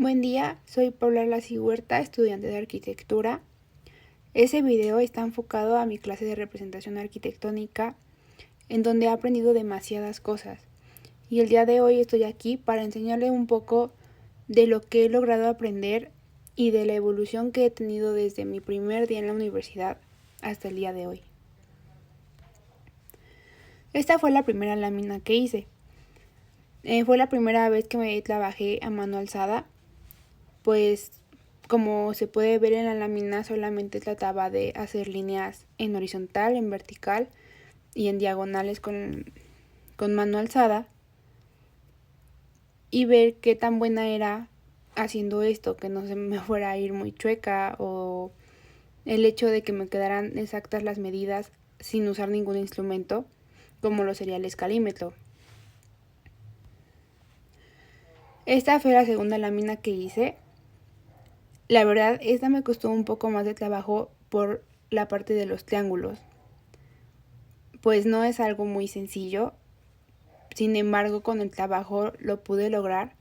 Buen día, soy Paula Lacy Huerta, estudiante de arquitectura. Ese video está enfocado a mi clase de representación arquitectónica, en donde he aprendido demasiadas cosas. Y el día de hoy estoy aquí para enseñarle un poco de lo que he logrado aprender y de la evolución que he tenido desde mi primer día en la universidad hasta el día de hoy. Esta fue la primera lámina que hice. Fue la primera vez que me trabajé a mano alzada, pues como se puede ver en la lámina solamente trataba de hacer líneas en horizontal, en vertical y en diagonales con mano alzada y ver qué tan buena era haciendo esto, que no se me fuera a ir muy chueca o el hecho de que me quedaran exactas las medidas sin usar ningún instrumento como lo sería el escalímetro. Esta fue la segunda lámina que hice. La verdad, esta me costó un poco más de trabajo por la parte de los triángulos, pues no es algo muy sencillo. Sin embargo, con el trabajo lo pude lograr.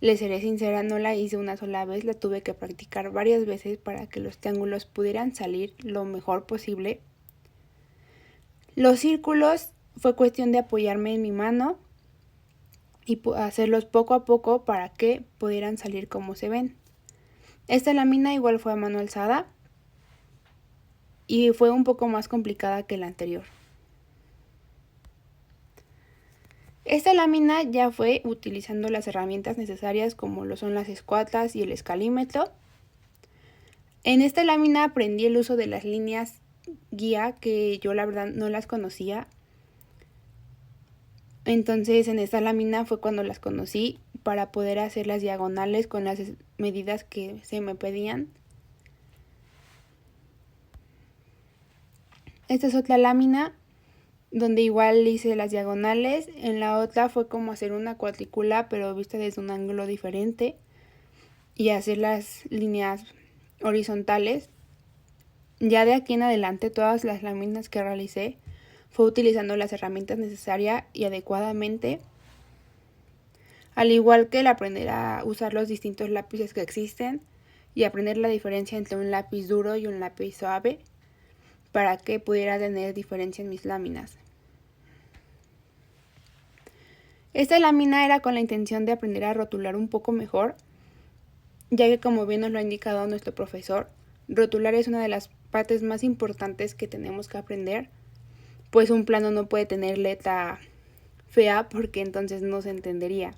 Les seré sincera, no la hice una sola vez, la tuve que practicar varias veces para que los triángulos pudieran salir lo mejor posible. Los círculos fue cuestión de apoyarme en mi mano y hacerlos poco a poco para que pudieran salir como se ven. Esta lámina igual fue a mano alzada y fue un poco más complicada que la anterior. Esta lámina ya fue utilizando las herramientas necesarias como lo son las escuatas y el escalímetro. En esta lámina aprendí el uso de las líneas guía, que yo la verdad no las conocía. Entonces en esta lámina fue cuando las conocí para poder hacer las diagonales con las medidas que se me pedían. Esta es otra lámina donde igual hice las diagonales. En la otra fue como hacer una cuadrícula pero vista desde un ángulo diferente y hacer las líneas horizontales. Ya de aquí en adelante todas las láminas que realicé fue utilizando las herramientas necesarias y adecuadamente, al igual que el aprender a usar los distintos lápices que existen y aprender la diferencia entre un lápiz duro y un lápiz suave para que pudiera tener diferencia en mis láminas. Esta lámina era con la intención de aprender a rotular un poco mejor, ya que como bien nos lo ha indicado nuestro profesor, rotular es una de las partes más importantes que tenemos que aprender, pues un plano no puede tener letra fea porque entonces no se entendería.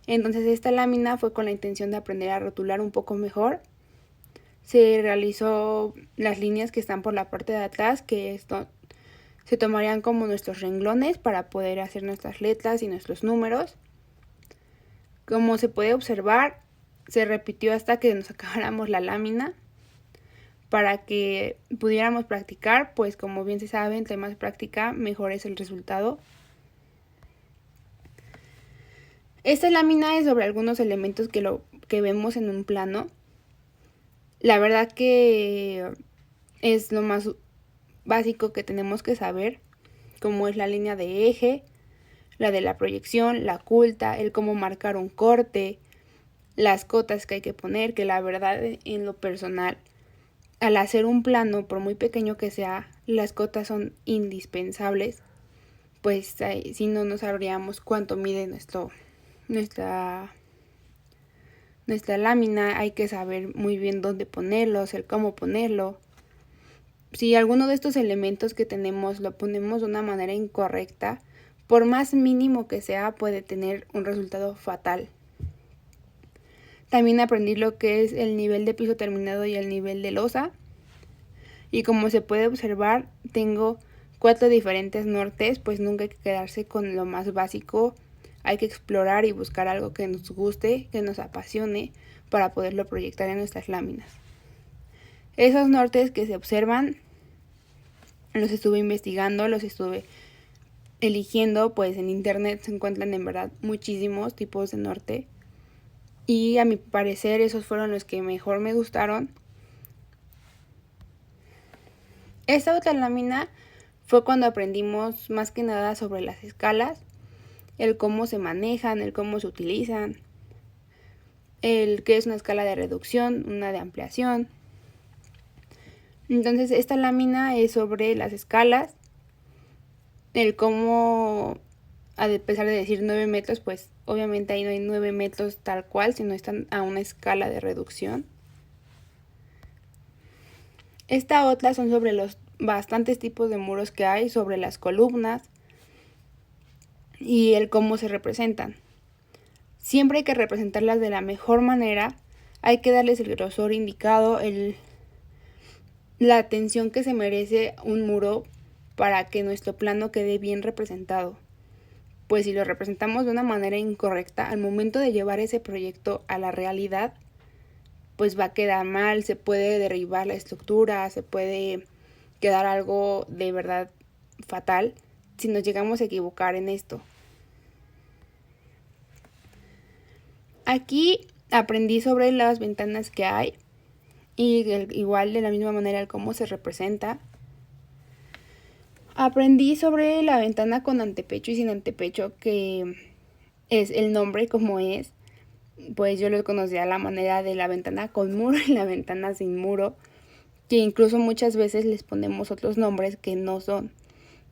Entonces esta lámina fue con la intención de aprender a rotular un poco mejor. Se realizó las líneas que están por la parte de atrás, que esto se tomarían como nuestros renglones para poder hacer nuestras letras y nuestros números. Como se puede observar, se repitió hasta que nos acabáramos la lámina para que pudiéramos practicar, pues como bien se sabe, entre más práctica, mejor es el resultado. Esta lámina es sobre algunos elementos que vemos en un plano. La verdad que es lo más básico que tenemos que saber, como es la línea de eje, la de la proyección, la oculta, el cómo marcar un corte, las cotas que hay que poner, que la verdad en lo personal, al hacer un plano, por muy pequeño que sea, las cotas son indispensables, pues si no, no sabríamos cuánto mide nuestra lámina. Hay que saber muy bien dónde ponerlos, el cómo ponerlo. Si alguno de estos elementos que tenemos lo ponemos de una manera incorrecta, por más mínimo que sea, puede tener un resultado fatal. También aprendí lo que es el nivel de piso terminado y el nivel de losa. Y como se puede observar, tengo 4 diferentes nortes, pues nunca hay que quedarse con lo más básico. Hay que explorar y buscar algo que nos guste, que nos apasione, para poderlo proyectar en nuestras láminas. Esos nortes que se observan, los estuve investigando, los estuve eligiendo, pues en internet se encuentran en verdad muchísimos tipos de norte. Y a mi parecer esos fueron los que mejor me gustaron. Esta otra lámina fue cuando aprendimos más que nada sobre las escalas, el cómo se manejan, el cómo se utilizan. el que es una escala de reducción, una de ampliación. Entonces esta lámina es sobre las escalas, el cómo, a pesar de decir 9 metros, pues obviamente ahí no hay 9 metros tal cual, sino están a una escala de reducción. Esta otra son sobre los bastantes tipos de muros que hay, sobre las columnas y el cómo se representan. Siempre hay que representarlas de la mejor manera, hay que darles el grosor indicado, la atención que se merece un muro para que nuestro plano quede bien representado. Pues si lo representamos de una manera incorrecta, al momento de llevar ese proyecto a la realidad, pues va a quedar mal, se puede derribar la estructura, se puede quedar algo de verdad fatal si nos llegamos a equivocar en esto. Aquí aprendí sobre las ventanas que hay y igual de la misma manera el cómo se representa. Aprendí sobre la ventana con antepecho y sin antepecho, que es el nombre como es. Pues yo lo conocía a la manera de la ventana con muro y la ventana sin muro, que incluso muchas veces les ponemos otros nombres que no son.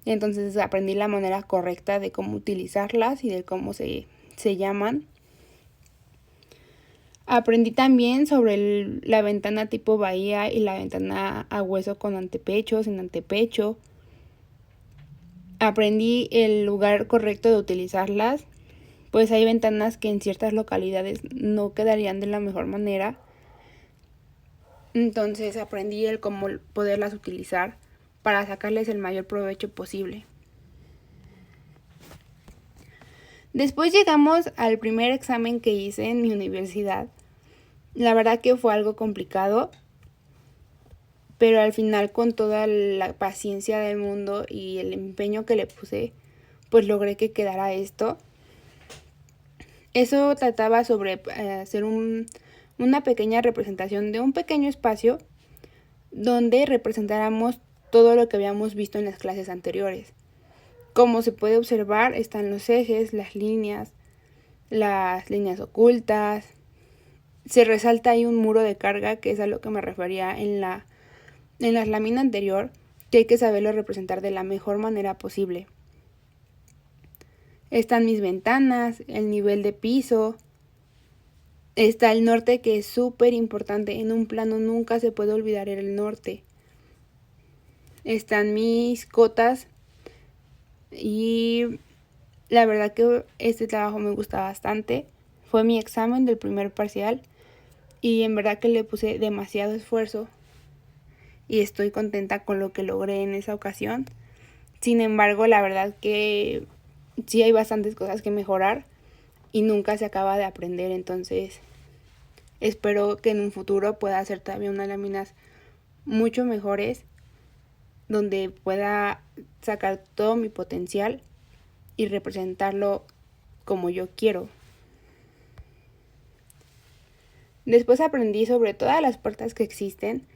Entonces aprendí la manera correcta de cómo utilizarlas y de cómo se llaman. Aprendí también sobre la ventana tipo bahía y la ventana a hueso con antepecho, sin antepecho. Aprendí el lugar correcto de utilizarlas, pues hay ventanas que en ciertas localidades no quedarían de la mejor manera. Entonces aprendí el cómo poderlas utilizar para sacarles el mayor provecho posible. Después llegamos al primer examen que hice en mi universidad. La verdad que fue algo complicado, pero al final con toda la paciencia del mundo y el empeño que le puse, pues logré que quedara esto. Eso trataba sobre hacer una pequeña representación de un pequeño espacio donde representáramos todo lo que habíamos visto en las clases anteriores. Como se puede observar, están los ejes, las líneas ocultas. Se resalta ahí un muro de carga, que es a lo que me refería en la lámina anterior, que hay que saberlo representar de la mejor manera posible. Están mis ventanas, el nivel de piso. Está el norte, que es súper importante. En un plano nunca se puede olvidar el norte. Están mis cotas y la verdad que este trabajo me gusta bastante. Fue mi examen del primer parcial y en verdad que le puse demasiado esfuerzo y estoy contenta con lo que logré en esa ocasión. Sin embargo, la verdad que sí hay bastantes cosas que mejorar y nunca se acaba de aprender, entonces espero que en un futuro pueda hacer todavía unas láminas mucho mejores donde pueda sacar todo mi potencial y representarlo como yo quiero. Después aprendí sobre todas las puertas que existen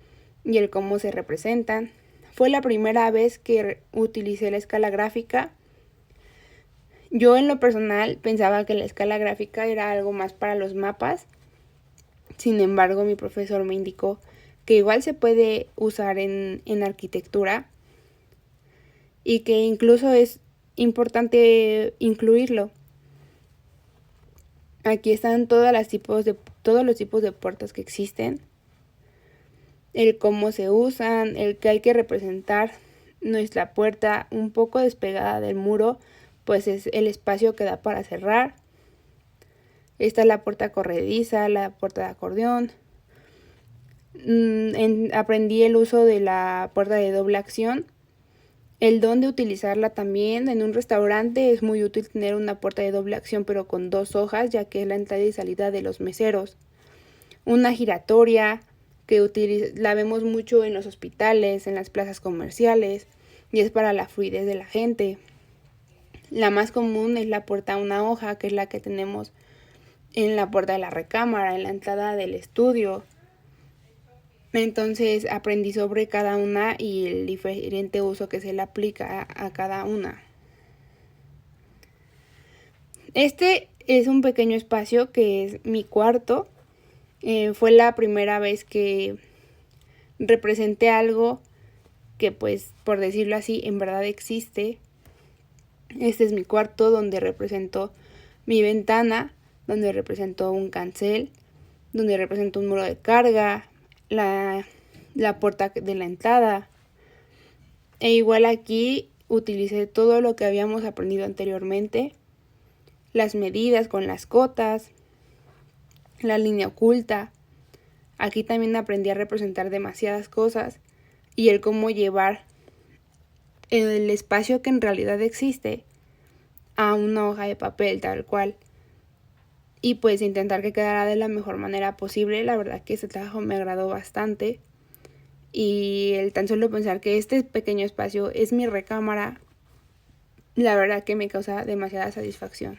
y el cómo se representan. Fue la primera vez que utilicé la escala gráfica. Yo en lo personal pensaba que la escala gráfica era algo más para los mapas. Sin embargo, mi profesor me indicó que igual se puede usar en arquitectura y que incluso es importante incluirlo. Aquí están todos los tipos de puertas que existen, el cómo se usan, el que hay que representar nuestra puerta un poco despegada del muro, pues es el espacio que da para cerrar. Está la puerta corrediza, la puerta de acordeón. Aprendí el uso de la puerta de doble acción, el dónde utilizarla también. En un restaurante es muy útil tener una puerta de doble acción pero con 2 hojas, ya que es la entrada y salida de los meseros. Una giratoria, que la vemos mucho en los hospitales, en las plazas comerciales, y es para la fluidez de la gente. La más común es la puerta a una hoja, que es la que tenemos en la puerta de la recámara, en la entrada del estudio. Entonces aprendí sobre cada una y el diferente uso que se le aplica a cada una. Este es un pequeño espacio que es mi cuarto. Fue la primera vez que representé algo que, pues, por decirlo así, en verdad existe. Este es mi cuarto, donde representó mi ventana, donde representó un cancel, donde representó un muro de carga, la puerta de la entrada. E igual aquí utilicé todo lo que habíamos aprendido anteriormente, las medidas con las cotas, la línea oculta. Aquí también aprendí a representar demasiadas cosas y el cómo llevar el espacio que en realidad existe a una hoja de papel tal cual. Y pues intentar que quedara de la mejor manera posible. La verdad que ese trabajo me agradó bastante. Y el tan solo pensar que este pequeño espacio es mi recámara, la verdad que me causa demasiada satisfacción.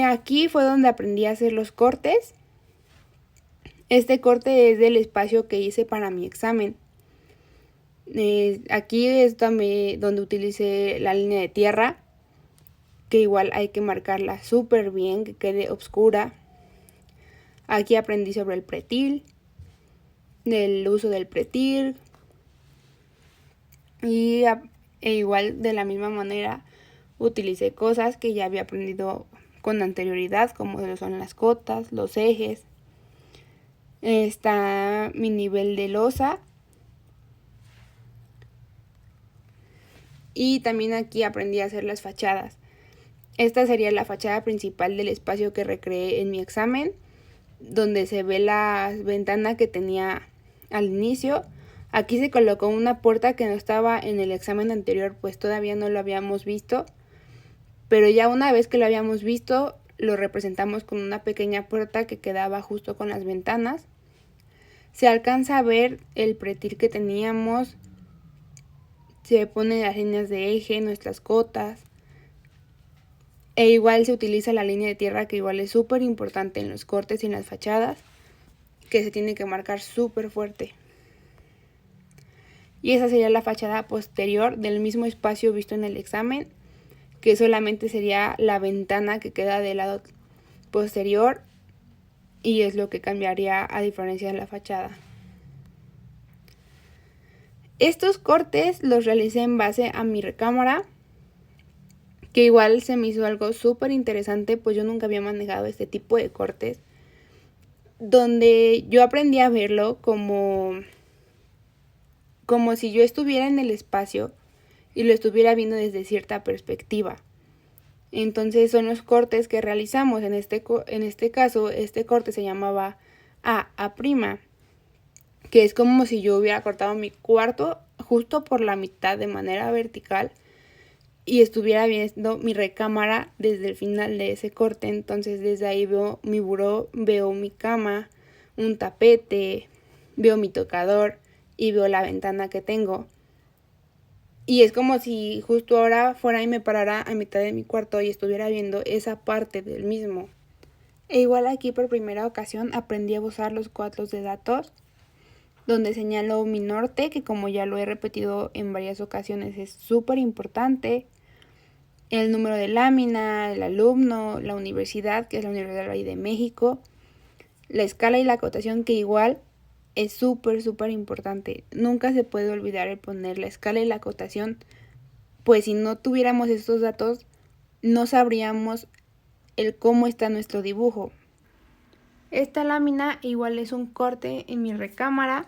Aquí fue donde aprendí a hacer los cortes. Este corte es del espacio que hice para mi examen. Aquí es donde utilicé la línea de tierra, que igual hay que marcarla súper bien, que quede oscura. Aquí aprendí sobre el pretil, del uso del pretil, y igual de la misma manera utilicé cosas que ya había aprendido con anterioridad, como son las cotas, los ejes. Está mi nivel de losa. Y también aquí aprendí a hacer las fachadas. Esta sería la fachada principal del espacio que recreé en mi examen, donde se ve la ventana que tenía al inicio. Aquí se colocó una puerta que no estaba en el examen anterior, pues todavía no lo habíamos visto. Pero ya una vez que lo habíamos visto, lo representamos con una pequeña puerta que quedaba justo con las ventanas. Se alcanza a ver el pretil que teníamos. Se ponen las líneas de eje, nuestras cotas. E igual se utiliza la línea de tierra, que igual es súper importante en los cortes y en las fachadas, que se tiene que marcar súper fuerte. Y esa sería la fachada posterior del mismo espacio visto en el examen, que solamente sería la ventana que queda del lado posterior, y es lo que cambiaría a diferencia de la fachada. Estos cortes los realicé en base a mi recámara, que igual se me hizo algo súper interesante, pues yo nunca había manejado este tipo de cortes, donde yo aprendí a verlo como si yo estuviera en el espacio y lo estuviera viendo desde cierta perspectiva. Entonces son los cortes que realizamos. En este caso, este corte se llamaba A', que es como si yo hubiera cortado mi cuarto justo por la mitad de manera vertical y estuviera viendo mi recámara desde el final de ese corte. Entonces desde ahí veo mi buró, veo mi cama, un tapete, veo mi tocador y veo la ventana que tengo. Y es como si justo ahora fuera y me parara a mitad de mi cuarto y estuviera viendo esa parte del mismo. E igual aquí por primera ocasión aprendí a usar los cuadros de datos, donde señalo mi norte, que como ya lo he repetido en varias ocasiones es súper importante, el número de lámina, el alumno, la universidad, que es la Universidad del Valle de México, la escala y la acotación, que igual es súper importante. Nunca se puede olvidar el poner la escala y la acotación, pues si no tuviéramos estos datos no sabríamos el cómo está nuestro dibujo. Esta lámina igual es un corte en mi recámara.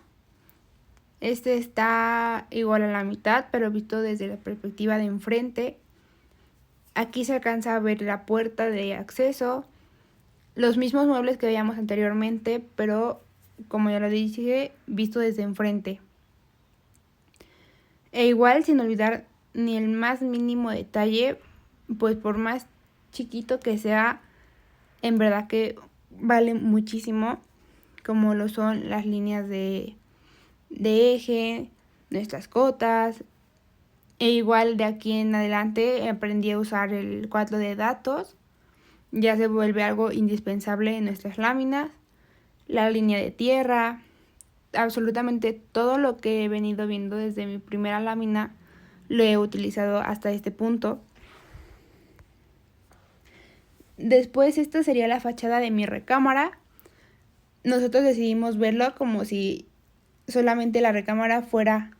Este está igual a la mitad, pero visto desde la perspectiva de enfrente. Aquí se alcanza a ver la puerta de acceso, los mismos muebles que veíamos anteriormente, pero como ya lo dije, visto desde enfrente. E igual sin olvidar ni el más mínimo detalle, pues por más chiquito que sea, en verdad que vale muchísimo, como lo son las líneas de eje, nuestras cotas. E igual de aquí en adelante aprendí a usar el cuadro de datos, ya se vuelve algo indispensable en nuestras láminas, la línea de tierra, absolutamente todo lo que he venido viendo desde mi primera lámina lo he utilizado hasta este punto. Después esta sería la fachada de mi recámara. Nosotros decidimos verlo como si solamente la recámara fuera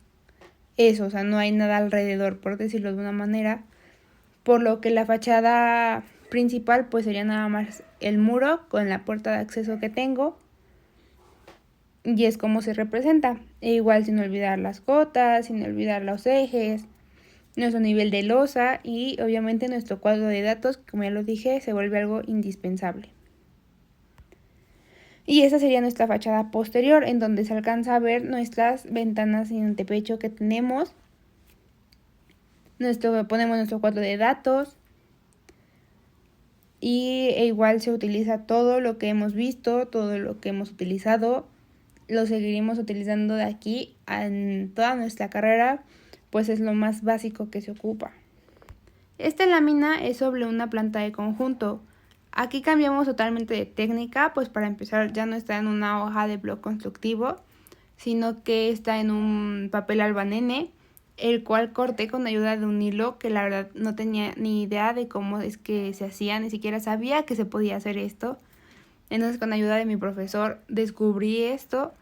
eso, o sea, no hay nada alrededor, por decirlo de una manera. Por lo que la fachada principal pues sería nada más el muro con la puerta de acceso que tengo. Y es como se representa. E igual sin olvidar las gotas, sin olvidar los ejes, nuestro nivel de losa y obviamente nuestro cuadro de datos, que como ya lo dije, se vuelve algo indispensable. Y esa sería nuestra fachada posterior, en donde se alcanza a ver nuestras ventanas sin antepecho que tenemos. Ponemos nuestro cuadro de datos. E igual se utiliza todo lo que hemos visto, todo lo que hemos utilizado. Lo seguiremos utilizando de aquí en toda nuestra carrera, pues es lo más básico que se ocupa. Esta lámina es sobre una planta de conjunto. Aquí cambiamos totalmente de técnica, pues para empezar ya no está en una hoja de bloc constructivo, sino que está en un papel albanene, el cual corté con ayuda de un hilo que la verdad no tenía ni idea de cómo es que se hacía, ni siquiera sabía que se podía hacer esto. Entonces con ayuda de mi profesor descubrí esto,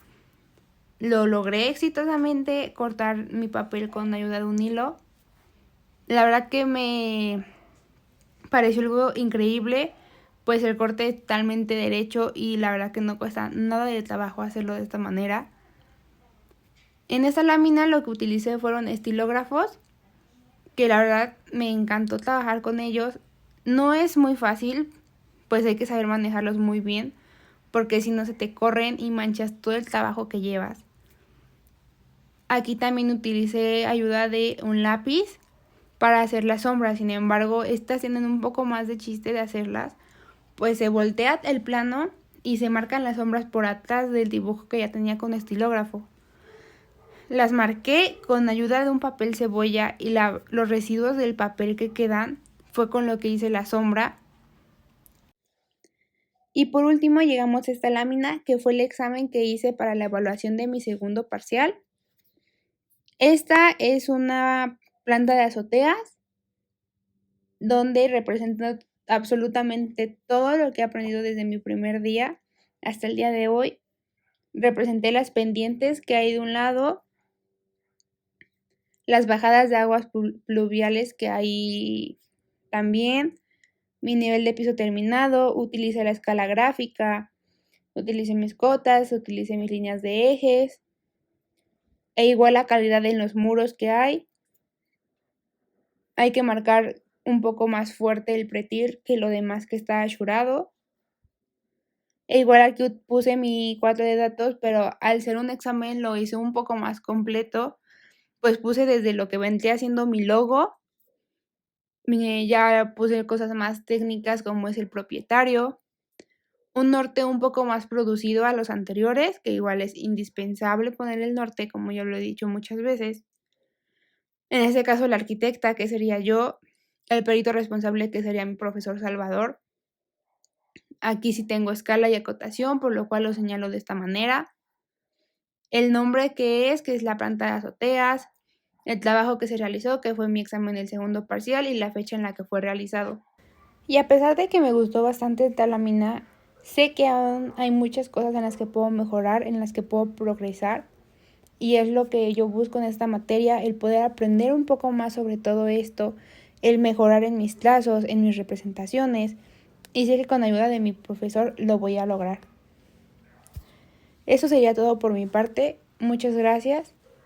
lo logré exitosamente cortar mi papel con ayuda de un hilo. La verdad que me pareció algo increíble, pues el corte es totalmente derecho y la verdad que no cuesta nada de trabajo hacerlo de esta manera. En esta lámina lo que utilicé fueron estilógrafos, que la verdad me encantó trabajar con ellos. No es muy fácil, pues hay que saber manejarlos muy bien, porque si no se te corren y manchas todo el trabajo que llevas. Aquí también utilicé ayuda de un lápiz para hacer las sombras, sin embargo, estas tienen un poco más de chiste de hacerlas, pues se voltea el plano y se marcan las sombras por atrás del dibujo que ya tenía con estilógrafo. Las marqué con ayuda de un papel cebolla y los residuos del papel que quedan fue con lo que hice la sombra. Y por último llegamos a esta lámina que fue el examen que hice para la evaluación de mi segundo parcial. Esta es una planta de azoteas donde representa absolutamente todo lo que he aprendido desde mi primer día hasta el día de hoy. Representé las pendientes que hay de un lado, las bajadas de aguas pluviales que hay también, mi nivel de piso terminado, utilicé la escala gráfica, utilicé mis cotas, utilicé mis líneas de ejes, e igual la calidad en los muros que hay. Hay que marcar un poco más fuerte el pretil que lo demás que está achurado. E igual aquí puse mi cuadro de datos, pero al ser un examen lo hice un poco más completo, pues puse desde lo que vendría haciendo mi logo, ya puse cosas más técnicas como es el propietario, un norte un poco más producido a los anteriores, que igual es indispensable poner el norte, como yo lo he dicho muchas veces. En este caso la arquitecta, que sería yo, el perito responsable, que sería mi profesor Salvador. Aquí sí tengo escala y acotación, por lo cual lo señalo de esta manera. El nombre que es la planta de azoteas, el trabajo que se realizó, que fue mi examen del segundo parcial, y la fecha en la que fue realizado. Y a pesar de que me gustó bastante esta lámina, sé que aún hay muchas cosas en las que puedo mejorar, en las que puedo progresar. Y es lo que yo busco en esta materia, el poder aprender un poco más sobre todo esto, el mejorar en mis trazos, en mis representaciones. Y sé que con ayuda de mi profesor lo voy a lograr. Eso sería todo por mi parte. Muchas gracias.